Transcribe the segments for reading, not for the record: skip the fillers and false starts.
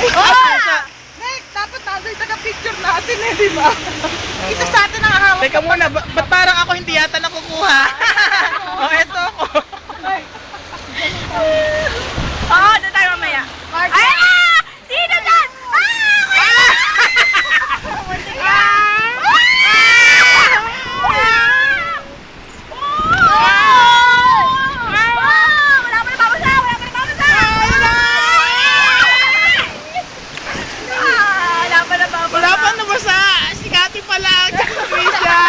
Nick, dapat nasa yung taga-picture natin eh, di ba? Ito sa atin ang hawak. Teka muna, ba't parang ako hindi yata nakukuha? Eto ako. Oo, doon tayo mamaya. Ayan na! Sino dyan? Wala pa nabasa! Si Kati pa lang! Tsaka si Trisha!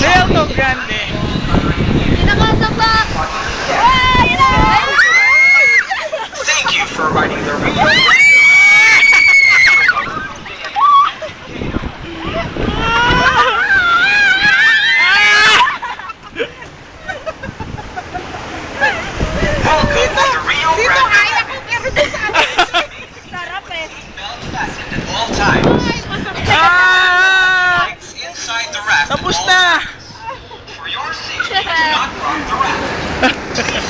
Real no grande! Thank you for riding the Rio. Welcome to the Rio Grande. Sarap eh. Belt fastened at all times. Lights inside the raft at Tapos all na! times. For your safety, do not rock the raft.